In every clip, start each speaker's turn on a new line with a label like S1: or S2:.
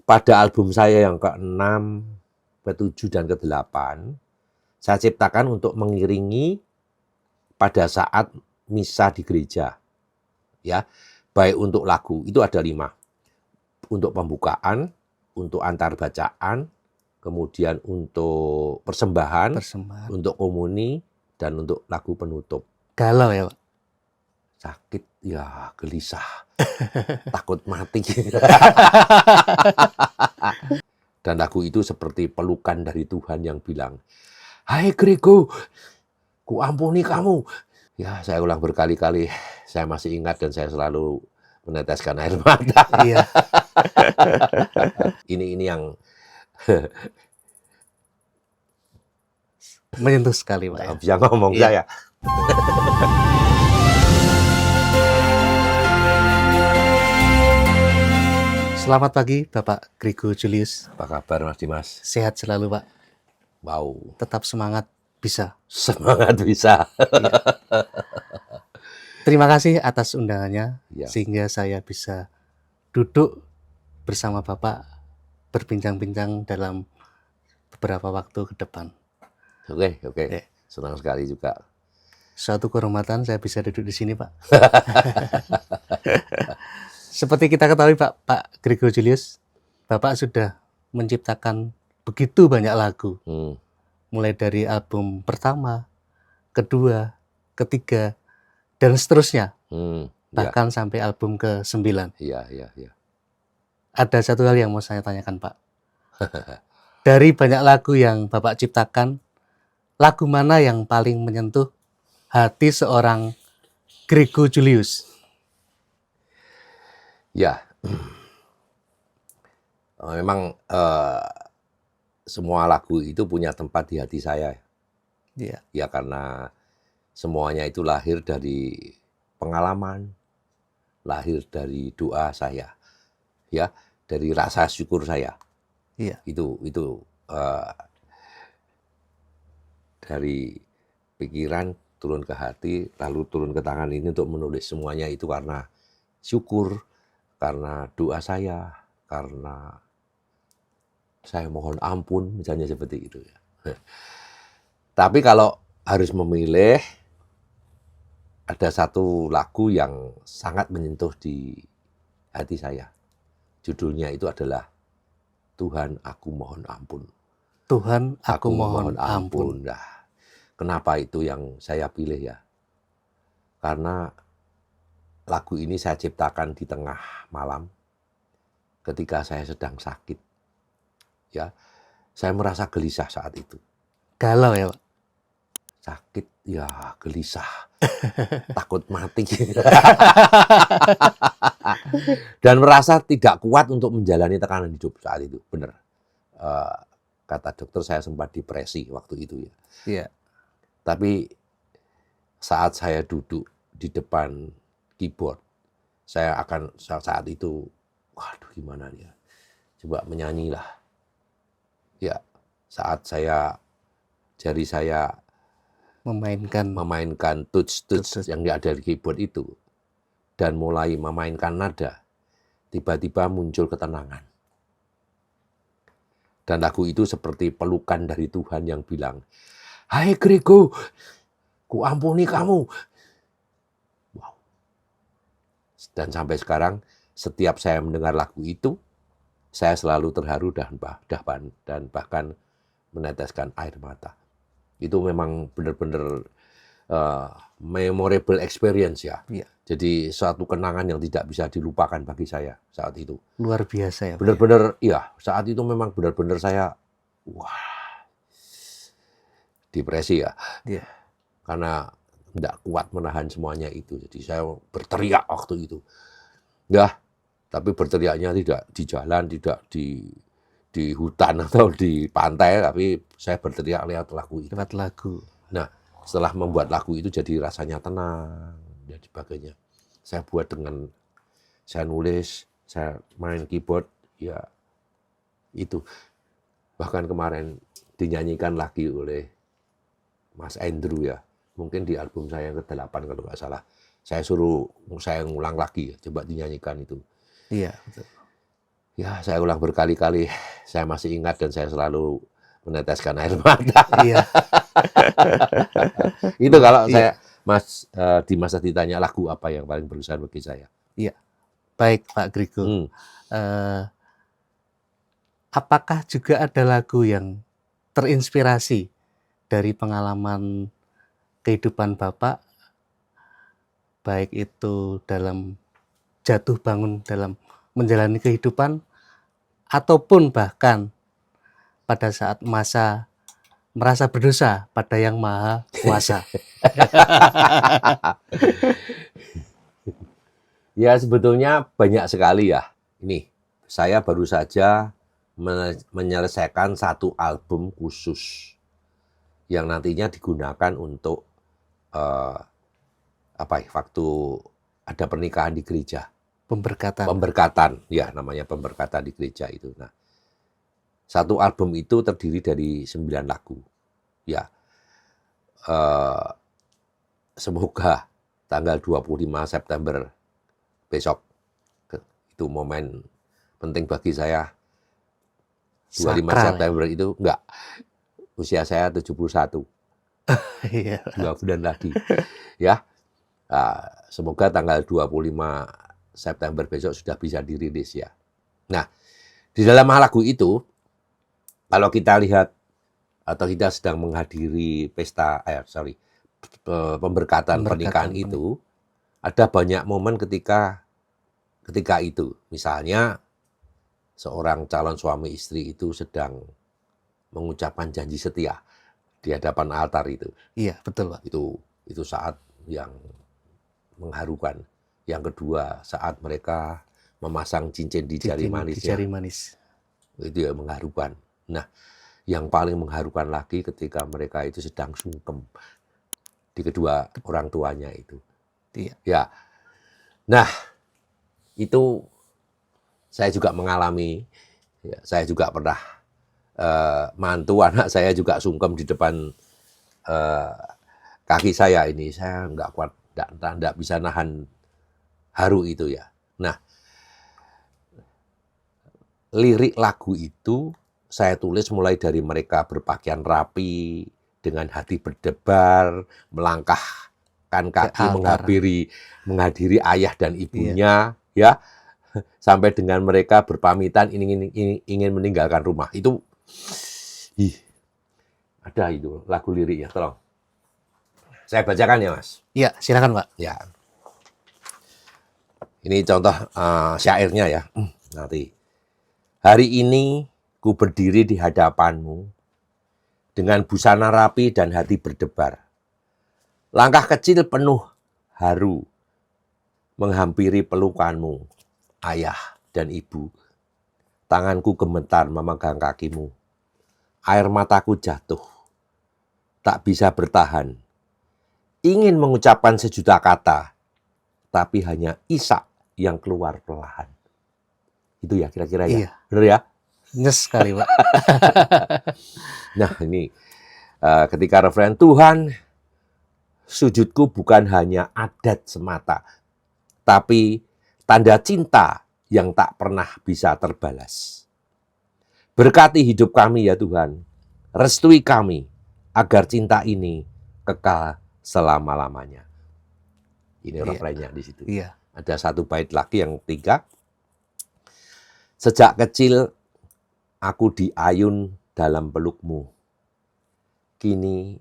S1: pada album saya yang ke-6, ke-7, dan ke-8, saya ciptakan untuk mengiringi pada saat misa di gereja. Ya, baik untuk lagu, itu ada 5. Untuk pembukaan, untuk antar bacaan, kemudian untuk persembahan, untuk komuni, dan untuk lagu penutup.
S2: Galau ya, Pak?
S1: Sakit, ya gelisah, takut mati. Dan lagu itu seperti pelukan dari Tuhan yang bilang, "Hai Grego, ku ampuni kamu." Ya, saya ulang berkali-kali, saya masih ingat dan saya selalu meneteskan air mata.
S2: Iya.
S1: Ini yang
S2: menyentuh sekali, Pak.
S1: Nggak bisa ngomong saya.
S2: Selamat pagi, Bapak Grego Julius.
S1: Apa kabar, Mas Dimas?
S2: Sehat selalu, Pak.
S1: Wow.
S2: Tetap semangat bisa.
S1: Semangat bisa.
S2: Iya. Terima kasih atas undangannya,
S1: Ya.
S2: sehingga saya bisa duduk bersama Bapak berbincang-bincang dalam beberapa waktu ke depan.
S1: Oke.
S2: Ya.
S1: Senang sekali juga.
S2: Suatu kehormatan saya bisa duduk di sini, Pak. Seperti kita ketahui, Pak Grego Julius, Bapak sudah menciptakan begitu banyak lagu. Mulai dari album pertama, kedua, ketiga, dan seterusnya. Bahkan sampai album ke-9.
S1: Iya.
S2: Ada satu hal yang mau saya tanyakan, Pak. Dari banyak lagu yang Bapak ciptakan, lagu mana yang paling menyentuh hati seorang Grego Julius?
S1: Ya, memang semua lagu itu punya tempat di hati saya.
S2: Iya.
S1: Ya, karena semuanya itu lahir dari pengalaman, lahir dari doa saya, ya, dari rasa syukur saya.
S2: Iya.
S1: Itu dari pikiran turun ke hati, lalu turun ke tangan ini untuk menulis semuanya itu karena syukur, karena doa saya, karena saya mohon ampun, misalnya seperti itu. Tapi kalau harus memilih, ada satu lagu yang sangat menyentuh di hati saya. Judulnya itu adalah Tuhan Aku Mohon Ampun.
S2: Tuhan Aku Mohon Ampun.
S1: Nah, kenapa itu yang saya pilih ya? Karena lagu ini saya ciptakan di tengah malam ketika saya sedang sakit. Ya, saya merasa gelisah saat itu.
S2: Galau ya, Pak?
S1: Sakit, ya gelisah, takut mati. Dan merasa tidak kuat untuk menjalani tekanan hidup saat itu, benar. Kata dokter saya sempat depresi waktu itu ya.
S2: Iya.
S1: Tapi saat saya duduk di depan keyboard, saya akan saat itu, waduh gimana ya, coba menyanyilah. Ya, saat jari saya memainkan touch yang ada di keyboard itu, dan mulai memainkan nada, tiba-tiba muncul ketenangan. Dan lagu itu seperti pelukan dari Tuhan yang bilang, "Hai Grego, ku ampuni kamu." Wow. Dan sampai sekarang, setiap saya mendengar lagu itu, saya selalu terharu dan bahkan meneteskan air mata. Itu memang benar-benar memorable experience ya.
S2: Iya.
S1: Jadi suatu kenangan yang tidak bisa dilupakan bagi saya saat itu.
S2: Luar biasa ya, Pak.
S1: Benar-benar, ya, saat itu memang benar-benar saya, wah, depresi ya.
S2: Iya.
S1: Karena tidak kuat menahan semuanya itu. Jadi saya berteriak waktu itu. Ya, tapi berteriaknya tidak di jalan, tidak di hutan atau di pantai, tapi saya berteriak lewat lagu itu.
S2: Lewat lagu.
S1: Nah, setelah membuat lagu itu jadi rasanya tenang dan sebagainya. Saya buat dengan, saya nulis, saya main keyboard, ya itu. Bahkan kemarin dinyanyikan lagi oleh Mas Andrew ya. Mungkin di album saya yang ke-8 kalau nggak salah. Saya ngulang lagi, coba dinyanyikan itu.
S2: Iya, betul.
S1: Ya, saya ulang berkali-kali, saya masih ingat dan saya selalu meneteskan air mata.
S2: Iya,
S1: Itu kalau
S2: iya,
S1: saya di masa ditanya lagu apa yang paling berkesan bagi saya.
S2: iya. Baik, Pak Grego.
S1: Hmm.
S2: Eh, apakah juga ada lagu yang terinspirasi dari pengalaman kehidupan Bapak, baik itu dalam jatuh bangun dalam menjalani kehidupan, ataupun bahkan pada saat masa merasa berdosa pada Yang Maha Kuasa?
S1: Ya, sebetulnya banyak sekali ya. Ini, saya baru saja menyelesaikan satu album khusus yang nantinya digunakan untuk eh, apa ya, waktu ada pernikahan di gereja.
S2: Pemberkatan.
S1: Pemberkatan, ya namanya pemberkatan di gereja itu. Nah, satu album itu terdiri dari 9 lagu. Ya, eh, semoga tanggal 25 September besok, itu momen penting bagi saya. 25
S2: Sakral.
S1: September itu enggak, usia saya 71,
S2: Iya.
S1: 2 bulan lagi. Ya, semoga tanggal 25 September besok sudah bisa dirilis ya. Nah, di dalam lagu itu, kalau kita lihat atau kita sedang menghadiri pemberkatan pernikahan itu, ada banyak momen ketika itu. Misalnya seorang calon suami istri itu sedang mengucapkan janji setia di hadapan altar itu.
S2: Iya, betul, Pak.
S1: Itu saat yang mengharukan. Yang kedua, saat mereka memasang cincin di jari manisnya.
S2: Jari manis.
S1: Itu yang mengharukan. Nah, yang paling mengharukan lagi ketika mereka itu sedang sungkem di kedua orang tuanya itu.
S2: Iya.
S1: Ya. Nah, itu saya juga mengalami. Ya, saya juga pernah mantu anak saya juga sungkem di depan kaki saya ini. Saya nggak kuat, nggak bisa nahan haru itu ya. Nah, lirik lagu itu saya tulis mulai dari mereka berpakaian rapi, dengan hati berdebar, melangkahkan kaki menghadiri ayah dan ibunya, ya, sampai dengan mereka berpamitan ingin meninggalkan rumah. Itu, ada itu lagu liriknya, tolong. Saya bacakan ya, Mas.
S2: Iya, silakan, Pak.
S1: Ya. Ini contoh syairnya ya. Nanti. Hari ini ku berdiri di hadapanmu dengan busana rapi dan hati berdebar. Langkah kecil penuh haru menghampiri pelukanmu, ayah dan ibu. Tanganku gemetar memegang kakimu. Air mataku jatuh. Tak bisa bertahan. Ingin mengucapkan sejuta kata, tapi hanya isak yang keluar perlahan. Itu ya kira-kira ya.
S2: Iya.
S1: Benar ya?
S2: Nyes sekali, Pak.
S1: Nah, ini ketika referen, Tuhan, sujudku bukan hanya adat semata, tapi tanda cinta yang tak pernah bisa terbalas. Berkati hidup kami ya Tuhan, restui kami agar cinta ini kekal selama-lamanya. Ini refrennya di situ.
S2: Iya.
S1: Ada satu bait lagi yang 3. Sejak kecil aku diayun dalam pelukmu. Kini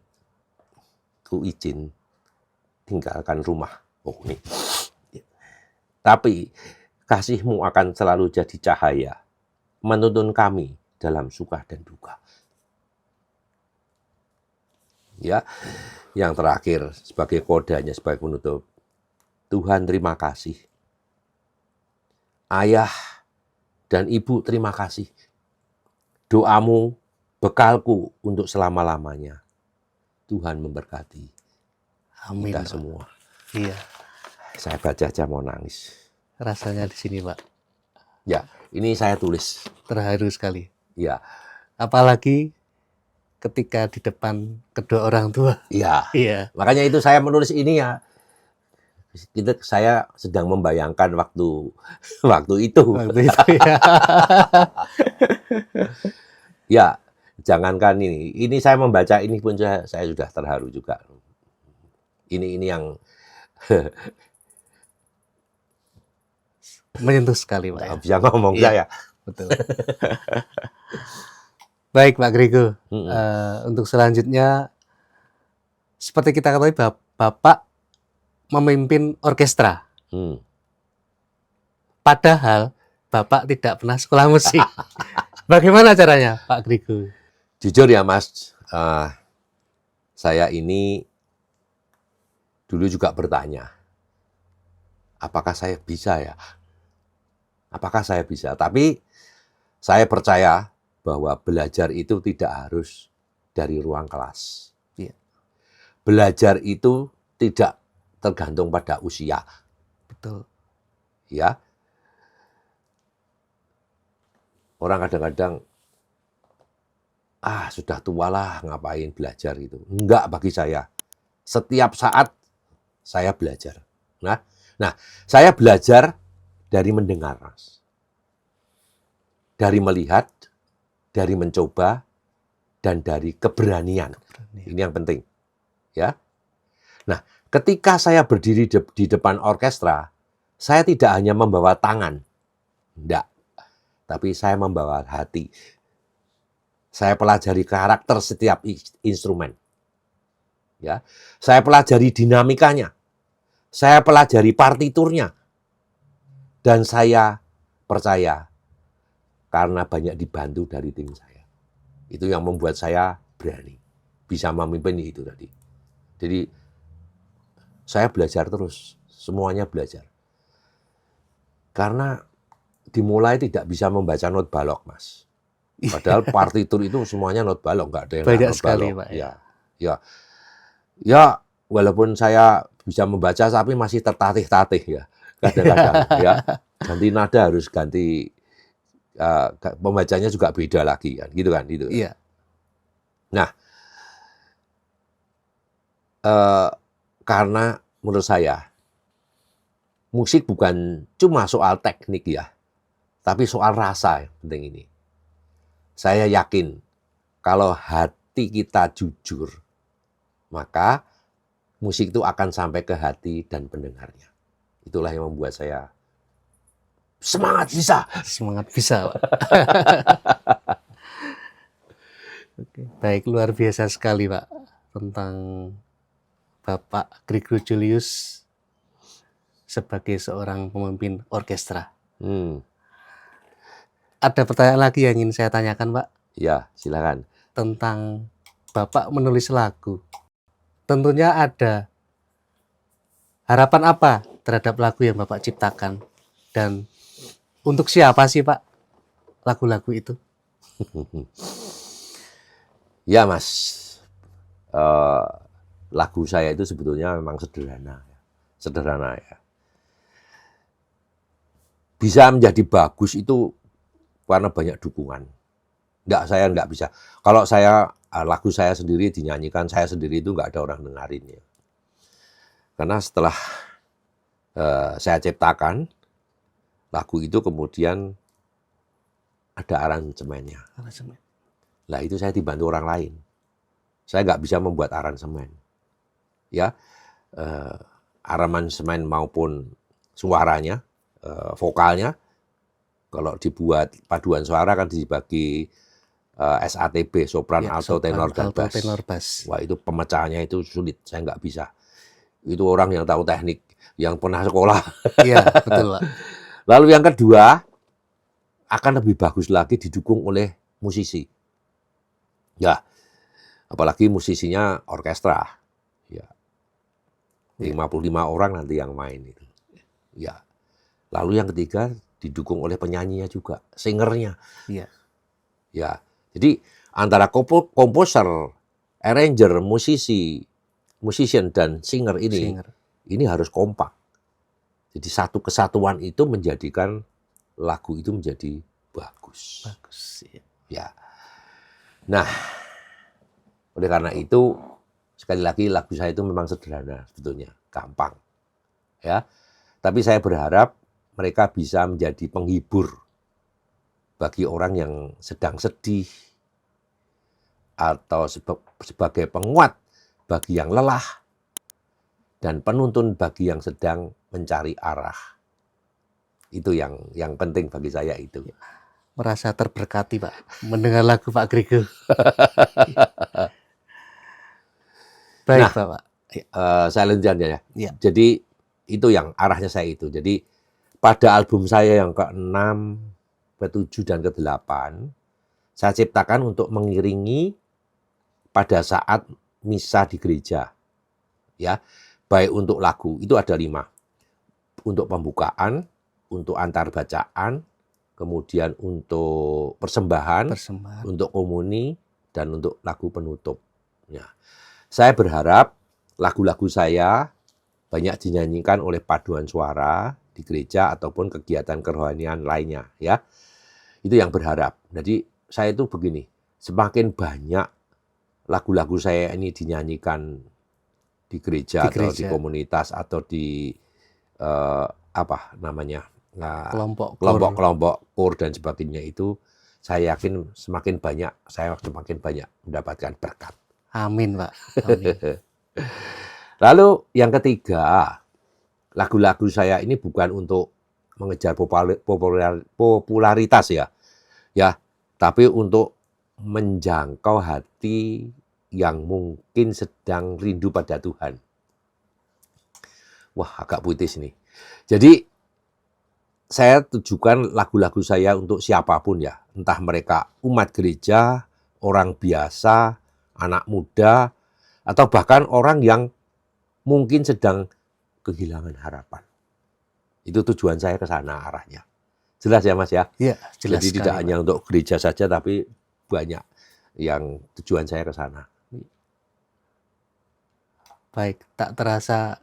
S1: ku izin tinggalkan rumah. Oh, nih. Tapi kasihmu akan selalu jadi cahaya, menuntun kami dalam suka dan duka. Ya, yang terakhir sebagai kodanya, sebagai penutup. Tuhan terima kasih. Ayah dan ibu terima kasih. Doamu bekalku untuk selama-lamanya. Tuhan memberkati.
S2: Amin,
S1: kita
S2: Pak.
S1: semua.
S2: Iya.
S1: Saya baca aja mau nangis.
S2: Rasanya di sini, Pak.
S1: Ya, ini saya tulis.
S2: Terharu sekali.
S1: Ya.
S2: Apalagi ketika di depan kedua orang tua.
S1: Iya.
S2: Iya.
S1: Makanya itu saya menulis ini ya. Saya sedang membayangkan waktu itu.
S2: Waktu itu ya.
S1: Ya, jangankan ini saya membaca ini pun saya sudah terharu juga. Ini yang
S2: Menyentuh sekali Pak ya.
S1: nggak bisa ngomong
S2: Iya,
S1: saya.
S2: betul. Baik Pak Grego,
S1: Mm-mm.
S2: untuk selanjutnya seperti kita ketahui Bapak memimpin orkestra.
S1: Hmm.
S2: Padahal Bapak tidak pernah sekolah musik. Bagaimana caranya Pak Grego?
S1: Jujur ya Mas, saya ini dulu juga bertanya, apakah saya bisa ya? Apakah saya bisa? Tapi saya percaya bahwa belajar itu tidak harus dari ruang kelas.
S2: Iya.
S1: Belajar itu tidak tergantung pada usia.
S2: Betul.
S1: Ya, orang kadang-kadang sudah tua lah ngapain belajar itu. Enggak bagi saya. Setiap saat saya belajar. Nah, saya belajar dari mendengar, Mas. Dari melihat, dari mencoba, dan dari keberanian. Ini yang penting. Ya. Nah, ketika saya berdiri di depan orkestra, saya tidak hanya membawa tangan. Enggak. Tapi saya membawa hati. Saya pelajari karakter setiap instrumen. Ya. Saya pelajari dinamikanya. Saya pelajari partiturnya. Dan saya percaya karena banyak dibantu dari tim saya. Itu yang membuat saya berani bisa memimpin itu tadi. Jadi saya belajar terus, semuanya belajar. Karena dimulai tidak bisa membaca not balok, Mas. Padahal partitur itu semuanya not balok, nggak ada yang
S2: Banyak
S1: not
S2: sekali,
S1: balok.
S2: Pak, ya.
S1: Ya, walaupun saya bisa membaca tapi masih tertatih-tatih ya. Kadang-kadang ya, ganti nada harus ganti pembacanya juga beda lagi kan, gitu kan, gitu.
S2: Iya.
S1: Nah, karena menurut saya musik bukan cuma soal teknik ya, tapi soal rasa yang penting ini. Saya yakin kalau hati kita jujur, maka musik itu akan sampai ke hati dan pendengarnya. Itulah yang membuat saya semangat bisa.
S2: Semangat bisa, Pak. Oke. Baik, luar biasa sekali, Pak, tentang Bapak Grego Julius sebagai seorang pemimpin orkestra. Ada pertanyaan lagi yang ingin saya tanyakan, Pak.
S1: Ya, silakan.
S2: Tentang Bapak menulis lagu. Tentunya ada harapan apa terhadap lagu yang Bapak ciptakan? Dan untuk siapa sih, Pak, lagu-lagu itu?
S1: Ya, Mas. Lagu saya itu sebetulnya memang sederhana. Sederhana ya. Bisa menjadi bagus itu karena banyak dukungan. Saya nggak bisa. Kalau lagu saya sendiri dinyanyikan, saya sendiri itu nggak ada orang dengarin ya. Karena setelah saya ciptakan, lagu itu kemudian ada aransemennya. Lah itu saya dibantu orang lain. Saya nggak bisa membuat aransemen. Ya, aransemen maupun suaranya, vokalnya, kalau dibuat paduan suara kan dibagi SATB, sopran,
S2: Ya,
S1: alto, tenor, dan bass. Wah itu pemecahannya itu sulit, saya nggak bisa. Itu orang yang tahu teknik, yang pernah sekolah.
S2: Iya, betul, Pak.
S1: Lalu yang kedua, akan lebih bagus lagi didukung oleh musisi. Ya, apalagi musisinya orkestra. Ya, 55 orang nanti yang main itu. Ya. Lalu yang ketiga, didukung oleh penyanyinya juga, singernya.
S2: Iya.
S1: Ya, jadi antara komposer, arranger, musician dan singer ini harus kompak. Jadi satu kesatuan itu menjadikan lagu itu menjadi bagus.
S2: Bagus.
S1: Ya. Nah, oleh karena itu sekali lagi lagu saya itu memang sederhana sebetulnya, gampang. ya. Tapi saya berharap mereka bisa menjadi penghibur bagi orang yang sedang sedih atau sebagai penguat bagi yang lelah dan penuntun bagi yang sedang mencari arah. Itu yang penting bagi saya itu.
S2: Merasa terberkati, Pak, mendengar lagu Pak Grego. Baik,
S1: Nah,
S2: Bapak.
S1: saya lanjutkan ya.
S2: Ya.
S1: Jadi itu yang arahnya saya itu. Jadi pada album saya yang ke-6, ke-7 dan ke-8, saya ciptakan untuk mengiringi pada saat misa di gereja. Ya, baik untuk lagu itu ada 5. Untuk pembukaan, untuk antar bacaan, kemudian untuk persembahan, untuk komuni, dan untuk lagu penutup. Ya. Saya berharap lagu-lagu saya banyak dinyanyikan oleh paduan suara di gereja ataupun kegiatan kerohanian lainnya, ya. Itu yang berharap. Jadi saya itu begini, semakin banyak lagu-lagu saya ini dinyanyikan di gereja atau di komunitas atau di kelompok KOR dan sebagainya itu, saya yakin semakin banyak mendapatkan berkat.
S2: Amin, Pak. Amin.
S1: Lalu yang ketiga, lagu-lagu saya ini bukan untuk mengejar popularitas ya, tapi untuk menjangkau hati yang mungkin sedang rindu pada Tuhan. Wah, agak puitis nih. Jadi saya tujukan lagu-lagu saya untuk siapapun ya, entah mereka umat gereja, orang biasa, anak muda, atau bahkan orang yang mungkin sedang kehilangan harapan. Itu tujuan saya ke sana arahnya. Jelas ya, Mas ya?
S2: Iya, jelas.
S1: Jadi tidak hanya untuk gereja saja, tapi banyak yang tujuan saya ke sana.
S2: Baik, tak terasa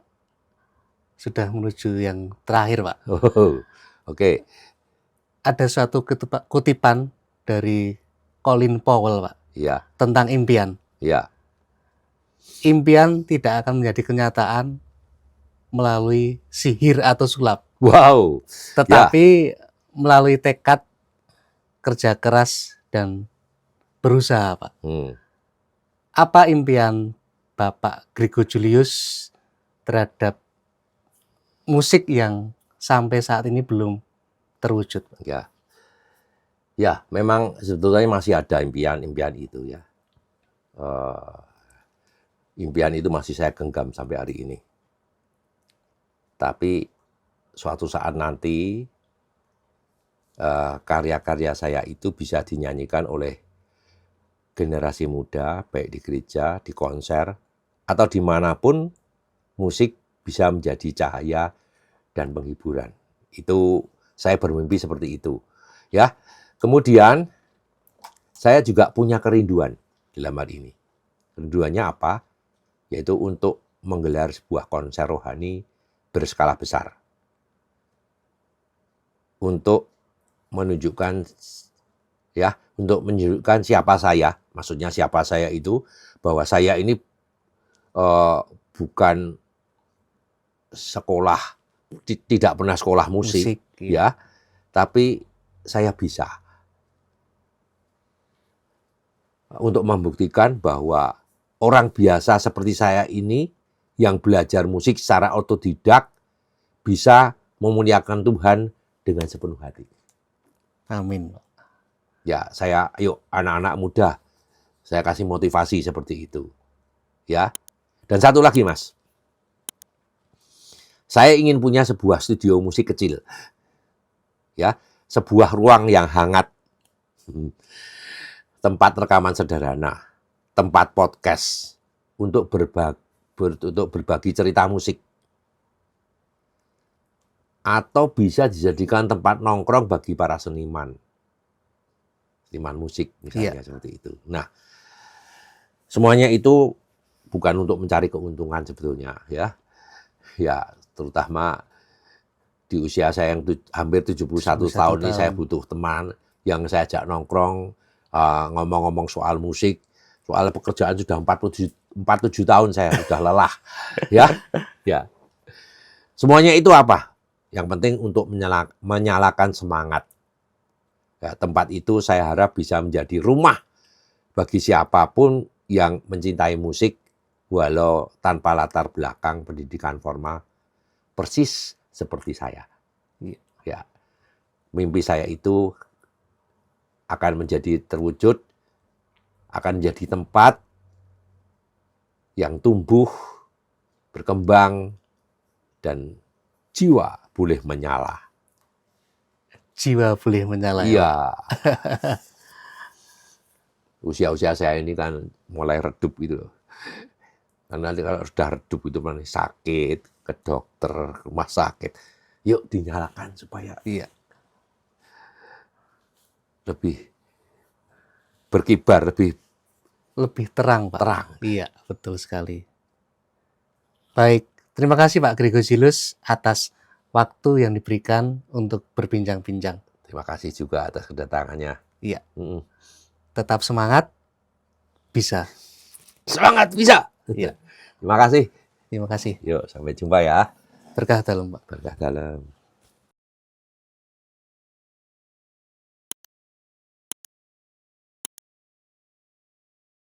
S2: sudah menuju yang terakhir, Pak.
S1: Oke.
S2: Ada suatu kutipan dari Colin Powell, Pak.
S1: Iya.
S2: Tentang impian.
S1: Iya.
S2: Impian tidak akan menjadi kenyataan melalui sihir atau sulap.
S1: Wow.
S2: Tetapi melalui tekad, kerja keras, dan berusaha, Pak. Apa impian Bapak Grego Julius terhadap musik yang sampai saat ini belum terwujud?
S1: Ya, memang sebetulnya masih ada impian itu ya. Impian itu masih saya genggam sampai hari ini. Tapi suatu saat nanti karya-karya saya itu bisa dinyanyikan oleh generasi muda, baik di gereja, di konser, atau dimanapun musik bisa menjadi cahaya dan penghiburan. Itu saya bermimpi seperti itu. Ya, kemudian saya juga punya kerinduan dalam hal ini. Kerinduannya apa? Yaitu untuk menggelar sebuah konser rohani berskala besar. Untuk menunjukkan siapa saya, maksudnya siapa saya itu, bahwa saya ini bukan sekolah, tidak pernah sekolah musik ya, tapi saya bisa untuk membuktikan bahwa orang biasa seperti saya ini yang belajar musik secara otodidak bisa memuliakan Tuhan dengan sepenuh hati.
S2: Amin.
S1: Ya, ayo anak-anak muda, saya kasih motivasi seperti itu. Ya. Dan satu lagi, Mas. Saya ingin punya sebuah studio musik kecil. Ya, sebuah ruang yang hangat. Tempat rekaman sederhana, tempat podcast untuk berbagi cerita musik. Atau bisa dijadikan tempat nongkrong bagi para seniman musik misalnya, seperti itu. Nah, semuanya itu bukan untuk mencari keuntungan sebetulnya ya. Ya, terutama di usia saya yang hampir 71 tahun ini, saya butuh teman yang saya ajak nongkrong, ngomong-ngomong soal musik, soal pekerjaan. Sudah 47 tahun saya sudah lelah. Ya. Semuanya itu apa? Yang penting untuk menyalakan semangat. Ya, tempat itu saya harap bisa menjadi rumah bagi siapapun yang mencintai musik, walau tanpa latar belakang pendidikan formal, persis seperti saya. Ya, mimpi saya itu akan menjadi terwujud, akan menjadi tempat yang tumbuh, berkembang, dan jiwa boleh menyala.
S2: Jiwa boleh menyala.
S1: Iya. Usia-usia saya ini kan mulai redup gitu. Karena nanti kalau sudah redup itu nanti sakit, ke dokter, ke rumah sakit. Yuk dinyalakan supaya lebih berkibar,
S2: lebih terang, Pak.
S1: Terang.
S2: Iya, betul sekali. Baik, terima kasih Pak Gregorius atas waktu yang diberikan untuk berbincang-bincang.
S1: Terima kasih juga atas kedatangannya.
S2: Iya. Tetap semangat, bisa.
S1: Semangat, bisa.
S2: Iya.
S1: Terima kasih.
S2: Terima kasih.
S1: Yuk, sampai jumpa ya.
S2: Berkah dalam, Pak.
S1: Berkah dalam.